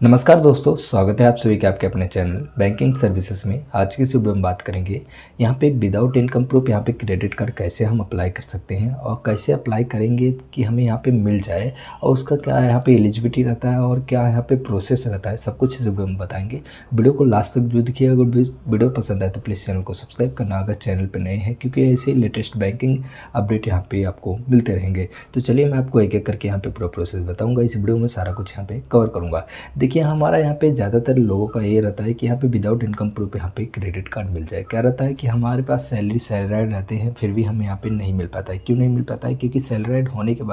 नमस्कार दोस्तों, स्वागत है आप सभी का आपके अपने चैनल बैंकिंग सर्विसेज में। आज की इस वीडियो में बात करेंगे यहाँ पे विदाउट इनकम प्रूफ यहाँ पे क्रेडिट कार्ड कैसे हम अप्लाई कर सकते हैं और कैसे अप्लाई करेंगे कि हमें यहाँ पे मिल जाए और उसका क्या यहाँ पे एलिजिबिलिटी रहता है और क्या यहाँ पे प्रोसेस रहता है, सब कुछ इस वीडियो में बताएंगे। वीडियो को लास्ट तक जो देखिए। अगर वीडियो पसंद आए तो प्लीज़ चैनल को सब्सक्राइब करना अगर चैनल पर नए हैं, क्योंकि ऐसे लेटेस्ट बैंकिंग अपडेट यहाँ पे आपको मिलते रहेंगे। तो चलिए मैं आपको एक एक करके यहाँ पे पूरा प्रोसेस बताऊँगा। इस वीडियो में सारा कुछ यहाँ पे कवर करूँगा। देखिए हमारा यहाँ पे ज़्यादातर लोगों का ये रहता है कि यहाँ पे विदाउट इनकम प्रूफ यहाँ पे क्रेडिट कार्ड मिल जाए। क्या रहता है कि हमारे पास सैलराइड रहते हैं, फिर भी हमें यहाँ पे नहीं मिल पाता है। क्यों नहीं मिल पाता है? क्योंकि सैलराइड होने के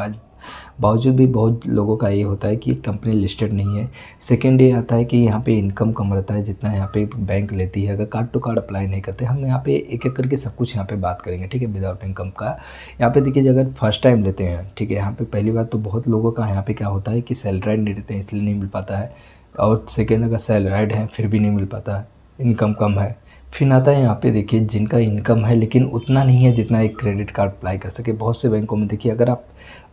बावजूद भी बहुत लोगों का ये होता है कि कंपनी लिस्टेड नहीं है। सेकेंड ये आता है कि यहाँ पे इनकम कम रहता है जितना यहाँ पे बैंक लेती है। अगर कार्ड टू कार्ड अप्लाई नहीं करते, हम यहाँ पे एक एक करके सब कुछ यहाँ पे बात करेंगे, ठीक है। विदाउट इनकम का यहाँ पे देखिए, अगर फर्स्ट टाइम लेते हैं, ठीक है, यहाँ पे पहली बात तो बहुत लोगों का यहाँ पे क्या होता है कि सैलराइड नहीं रहते हैं इसलिए नहीं मिल पाता है। और सेकेंड, अगर सैलराइड है फिर भी नहीं मिल पाता है, इनकम कम है। फिर आता है यहाँ पे देखिए जिनका इनकम है लेकिन उतना नहीं है जितना एक क्रेडिट कार्ड अप्लाई कर सके। बहुत से बैंकों में देखिए,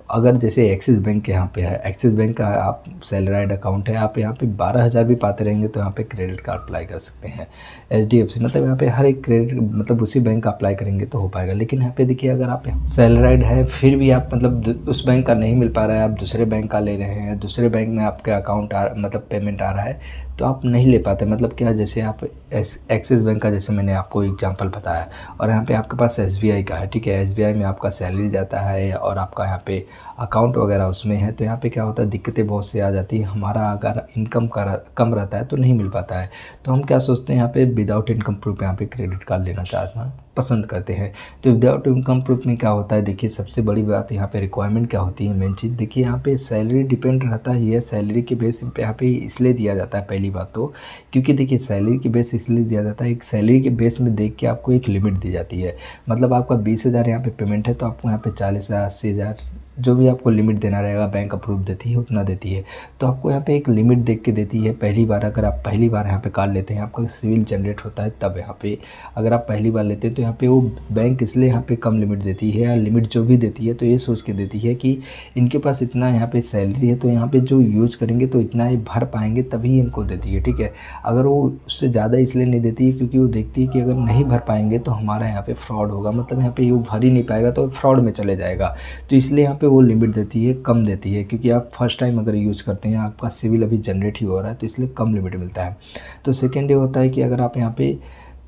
अगर जैसे एक्सिस बैंक के यहाँ पे है, एक्सिस बैंक का आप सैलराइड अकाउंट है, आप यहाँ पे 12,000 भी पाते रहेंगे तो यहाँ पे क्रेडिट कार्ड अप्लाई कर सकते हैं। HDFC मतलब यहाँ पे हर एक क्रेडिट मतलब उसी बैंक का अप्लाई करेंगे तो हो पाएगा। लेकिन यहाँ पे देखिए, अगर आप सैलराइड है फिर भी आप मतलब उस बैंक का नहीं मिल पा रहा है, आप दूसरे बैंक का ले रहे हैं, दूसरे बैंक में आपके अकाउंट मतलब पेमेंट आ रहा है तो आप नहीं ले पाते। मतलब क्या, जैसे आप एक्सिस बैंक का जैसे मैंने आपको एग्जांपल बताया और यहाँ पे आपके पास SBI का है, ठीक है। SBI में आपका सैलरी जाता है और आपका यहाँ पे अकाउंट वगैरह उसमें है, तो यहाँ पे क्या होता है, दिक्कतें बहुत सी आ जाती है। हमारा अगर इनकम कम रहता है तो नहीं मिल पाता है। तो हम क्या सोचते हैं, यहाँ पे विदाउट इनकम प्रूफ यहाँ पे क्रेडिट कार्ड लेना चाहना पसंद करते हैं। तो विदाउट इनकम प्रूफ में क्या होता है, देखिए सबसे बड़ी बात यहाँ पे रिक्वायरमेंट क्या होती है, मेन चीज़ देखिए, यहाँ पे सैलरी डिपेंड रहता है। ये सैलरी के बेस पे यहाँ पे इसलिए दिया जाता है, पहली बात तो क्योंकि देखिए सैलरी के बेस इसलिए दिया जाता है, एक सैलरी के बेस में देख के आपको एक लिमिट दी जाती है। मतलब आपका 20,000 यहाँ पे पेमेंट है तो आपको यहाँ पे 40,000 80,000 जो भी आपको लिमिट देना रहेगा, बैंक अप्रूव देती है उतना देती है। तो आपको यहाँ पे एक लिमिट देख के देती है। पहली बार अगर आप पहली बार यहाँ पे कार्ड लेते हैं, आपका सिविल जनरेट होता है तब यहाँ पे अगर आप पहली बार लेते हैं तो यहाँ पे वो बैंक इसलिए यहाँ पे कम लिमिट देती है, या लिमिट जो भी देती है तो ये सोच के देती है कि इनके पास इतना यहाँ पे सैलरी है तो यहाँ पे जो यूज़ करेंगे तो इतना ही भर पाएंगे तभी इनको देती है, ठीक है। अगर वो उससे ज़्यादा इसलिए नहीं देती है क्योंकि वो देखती है कि अगर नहीं भर पाएंगे तो हमारा यहाँ पे फ्रॉड होगा, मतलब यहाँ पे वो भर ही नहीं पाएगा तो फ्रॉड में चले जाएगा। तो इसलिए यहाँ पे वो लिमिट देती है, कम देती है, क्योंकि आप फर्स्ट टाइम अगर यूज़ करते हैं, आपका सिविल अभी जनरेट ही हो रहा है तो इसलिए कम लिमिट मिलता है। तो सेकेंड ये होता है कि अगर आप यहाँ पे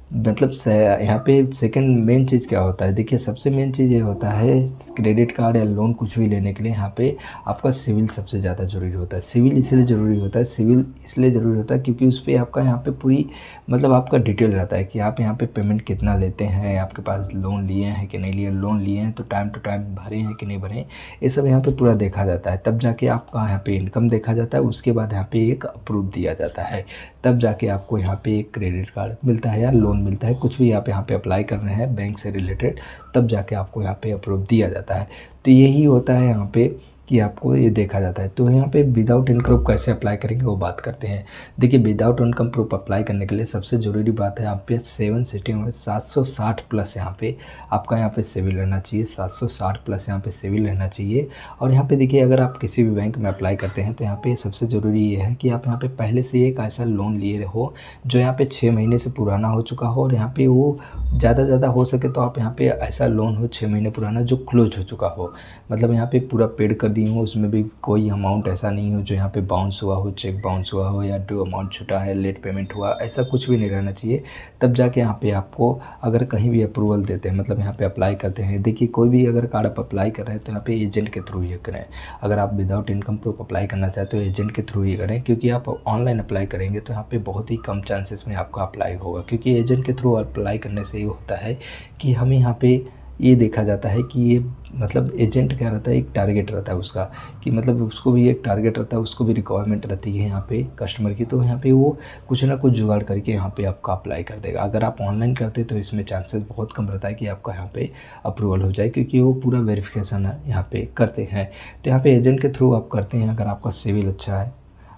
मतलब यहाँ पे सेकंड मेन चीज़ क्या होता है, देखिए सबसे मेन चीज़ ये होता है क्रेडिट कार्ड या लोन कुछ भी लेने के लिए यहाँ पे आपका सिविल सबसे ज़्यादा ज़रूरी होता है। सिविल इसलिए ज़रूरी होता है, सिविल इसलिए ज़रूरी होता है क्योंकि उस पर आपका यहाँ पे पूरी मतलब आपका डिटेल रहता है कि आप यहाँ पे पेमेंट कितना लेते हैं, आपके पास लोन लिए हैं कि नहीं लिए, लोन लिए हैं तो टाइम टू टाइम भरे हैं कि नहीं भरे, ये सब यहाँ पे पूरा देखा जाता है। तब जाके आपका यहाँ पे इनकम देखा जाता है, उसके बाद यहाँ पे एक अप्रूव दिया जाता है, तब जाके आपको यहाँ पे एक क्रेडिट कार्ड मिलता है या लोन मिलता है। कुछ भी आप यहाँ पे अप्लाई कर रहे हैं बैंक से रिलेटेड, तब जाके आपको यहाँ पे अप्रूव दिया जाता है। तो यही होता है यहाँ पे कि आपको ये देखा जाता है। तो यहाँ पे विदाउट इनकम प्रूफ कैसे अप्लाई करेंगे वो बात करते हैं। देखिए विदाउट इनकम प्रूफ अप्लाई करने के लिए सबसे ज़रूरी बात है, आप पे 7 सिटी में 760 प्लस यहाँ पे आपका यहाँ पे सिविल रहना चाहिए, 760 प्लस यहाँ पे सिविल रहना चाहिए। और यहाँ पे देखिए, अगर आप किसी भी बैंक में अप्लाई करते हैं तो यहाँ पे सबसे ज़रूरी ये है कि आप यहाँ पे पहले से एक ऐसा लोन लिए हो जो यहाँ पे 6 महीने से पुराना हो चुका हो, और यहाँ पे वो ज़्यादा हो सके तो आप यहाँ पे ऐसा लोन हो 6 महीने पुराना जो क्लोज हो चुका हो, मतलब यहाँ पे पूरा पेड कर दी हो, उसमें भी कोई अमाउंट ऐसा नहीं हो जो यहाँ पे बाउंस हुआ हो, चेक बाउंस हुआ हो या ड्यू अमाउंट छूटा है, लेट पेमेंट हुआ, ऐसा कुछ भी नहीं रहना चाहिए। तब जाके यहाँ पे आपको अगर कहीं भी अप्रूवल देते हैं, मतलब यहाँ पे अप्लाई करते हैं, देखिए कोई भी अगर कार्ड आप अप्लाई कर रहे हैं तो यहाँ पे एजेंट के थ्रू ये करें। अगर आप विदाउट इनकम प्रूफ अप्लाई करना चाहते हो एजेंट के थ्रू ही करें, क्योंकि आप ऑनलाइन अप्लाई करेंगे तो यहाँ पे बहुत ही कम चांसेस में आपका अप्लाई होगा। क्योंकि एजेंट के थ्रू अप्लाई करने से ये होता है कि हमें यहाँ पे ये देखा जाता है कि ये मतलब एजेंट क्या रहता है, एक टारगेट रहता है उसका, कि मतलब उसको भी एक टारगेट रहता है, उसको भी रिक्वायरमेंट रहती है यहाँ पे कस्टमर की, तो यहाँ पे वो कुछ ना कुछ जुगाड़ करके यहाँ पे आपका अप्लाई कर देगा। अगर आप ऑनलाइन करते तो इसमें चांसेस बहुत कम रहता है कि आपका यहाँ पे अप्रूवल हो जाए, क्योंकि वो पूरा वेरिफिकेशन यहाँ पे करते हैं। तो यहाँ पे एजेंट के थ्रू आप करते हैं, अगर आपका सिविल अच्छा है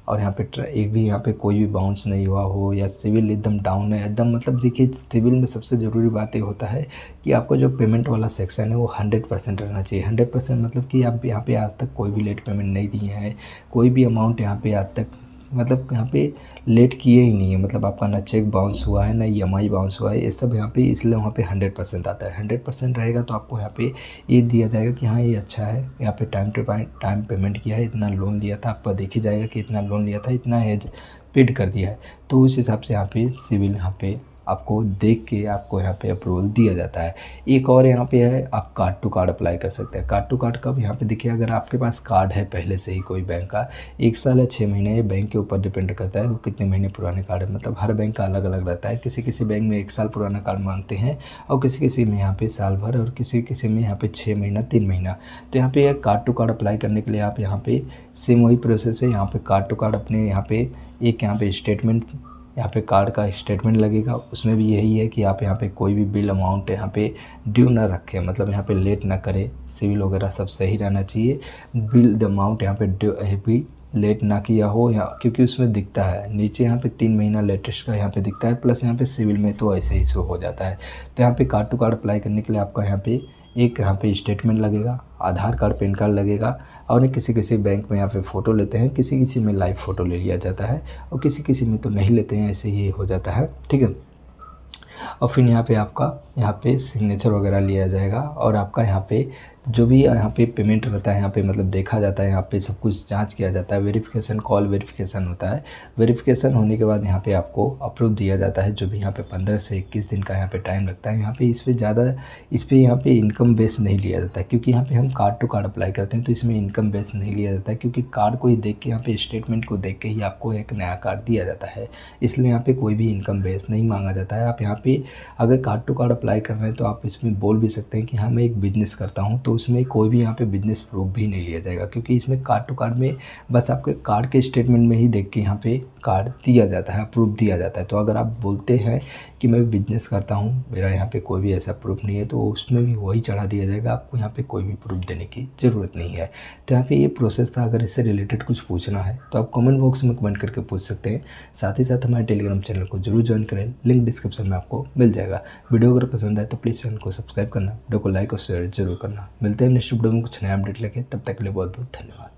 और यहाँ पे एक भी यहाँ पे कोई भी बाउंस नहीं हुआ हो या सिविल एकदम डाउन है एकदम, मतलब देखिए सिविल में सबसे ज़रूरी बात ये होता है कि आपका जो पेमेंट वाला सेक्शन है वो 100% रहना चाहिए। 100% मतलब कि आप यहाँ पे आज तक कोई भी लेट पेमेंट नहीं दिए हैं, कोई भी अमाउंट यहाँ पे आज तक मतलब यहाँ पे लेट किए ही नहीं है, मतलब आपका ना चेक बाउंस हुआ है ना EMI बाउंस हुआ है, ये सब यहाँ पे, इसलिए वहाँ पे 100% आता है। 100% रहेगा तो आपको यहाँ पे ये दिया जाएगा कि हाँ ये अच्छा है, यहाँ पे टाइम टू टाइम पेमेंट किया है, इतना लोन लिया था, आपका देखी जाएगा कि इतना लोन लिया था, इतना एज पेड कर दिया है। तो उस हिसाब से यहाँ पे सिविल यहाँ पे आपको देख के आपको यहाँ पे अप्रूवल दिया जाता है। एक और यहाँ पे है, आप कार्ड टू कार्ड अप्लाई कर सकते हैं। कार्ड टू कार्ड कब, यहाँ पे देखिए अगर आपके पास कार्ड है पहले से ही कोई बैंक का, 1 साल या 6 महीने, ये बैंक के ऊपर डिपेंड करता है वो कितने महीने पुराने कार्ड है, मतलब हर बैंक का अलग अलग रहता है। किसी किसी बैंक में 1 साल पुराना कार्ड मांगते हैं और किसी किसी में यहाँ पे साल भर, और किसी किसी में यहाँ पे 6 महीना 3 महीना। तो यहाँ पे कार्ड टू कार्ड अप्लाई करने के लिए आप यहाँ पे सेम वही प्रोसेस है। यहाँ पे कार्ड टू कार्ड अपने यहाँ पे एक यहाँ पे स्टेटमेंट, यहाँ पे कार्ड का स्टेटमेंट लगेगा, उसमें भी यही है कि आप यहाँ पे कोई भी बिल अमाउंट यहाँ पे ड्यू ना रखें, मतलब यहाँ पे लेट ना करें, सिविल वगैरह सब सही रहना चाहिए। बिल अमाउंट यहाँ पे ड्यू भी लेट ना किया हो, या क्योंकि उसमें दिखता है नीचे यहाँ पे 3 महीना लेटेस्ट का यहाँ पे दिखता है, प्लस यहाँ पे सिविल में तो ऐसे ही शो हो जाता है। तो यहाँ पे कार्ड टू कार्ड अप्लाई करने के लिए आपका यहाँ पे एक यहाँ पे स्टेटमेंट लगेगा, आधार कार्ड पैन कार्ड लगेगा, और किसी किसी बैंक में यहाँ पे फ़ोटो लेते हैं, किसी किसी में लाइव फ़ोटो ले लिया जाता है, और किसी किसी में तो नहीं लेते हैं, ऐसे ही हो जाता है, ठीक है। और फिर यहाँ पे आपका यहाँ पे सिग्नेचर वगैरह लिया जाएगा, और आपका यहाँ पे जो भी यहाँ पे पेमेंट रहता है यहाँ पे मतलब देखा जाता है, यहाँ पे सब कुछ जांच किया जाता है, वेरिफिकेशन कॉल वेरिफिकेशन होता है। वेरिफिकेशन होने के बाद यहाँ पे आपको अप्रूव दिया जाता है, जो भी यहाँ पे 15 से 21 दिन का यहाँ पे टाइम लगता है। यहाँ पे इस पर यहाँ पे इनकम बेस नहीं लिया जाता है, क्योंकि यहाँ पे हम कार्ड टू कार्ड अप्लाई करते हैं, तो इसमें इनकम बेस नहीं लिया जाता है, क्योंकि कार्ड को ही देख के, यहाँ पे स्टेटमेंट को देख के ही आपको एक नया कार्ड दिया जाता है, इसलिए यहाँ पे कोई भी इनकम बेस नहीं मांगा जाता है। आप यहाँ पे अगर कार्ड टू कार्ड अप्लाई कर रहे हैं तो आप इसमें बोल भी सकते हैं कि हाँ मैं एक बिज़नेस करता हूँ, तो उसमें कोई भी यहाँ पे बिज़नेस प्रूफ भी नहीं लिया जाएगा, क्योंकि इसमें कार्ड टू कार्ड में बस आपके कार्ड के स्टेटमेंट में ही देख के यहाँ पे कार्ड दिया जाता है, प्रूफ दिया जाता है। तो अगर आप बोलते हैं कि मैं बिज़नेस करता हूँ, मेरा यहाँ पे कोई भी ऐसा प्रूफ नहीं है, तो उसमें भी वही चढ़ा दिया जाएगा, आपको यहाँ पे कोई भी प्रूफ देने की ज़रूरत नहीं है। तो यहाँ पे ये प्रोसेस था। अगर इससे रिलेटेड कुछ पूछना है तो आप कमेंट बॉक्स में कमेंट करके पूछ सकते हैं। साथ ही साथ हमारे टेलीग्राम चैनल को जरूर ज्वाइन करें, लिंक डिस्क्रिप्शन में आपको मिल जाएगा। वीडियो अगर पसंद आए तो प्लीज़ चैनल को सब्सक्राइब करना, वीडियो को लाइक और शेयर जरूर करना। मिलते हैं नेक्स्ट वीडियो में कुछ नया अपडेट लेके, तब तक के लिए बहुत बहुत धन्यवाद।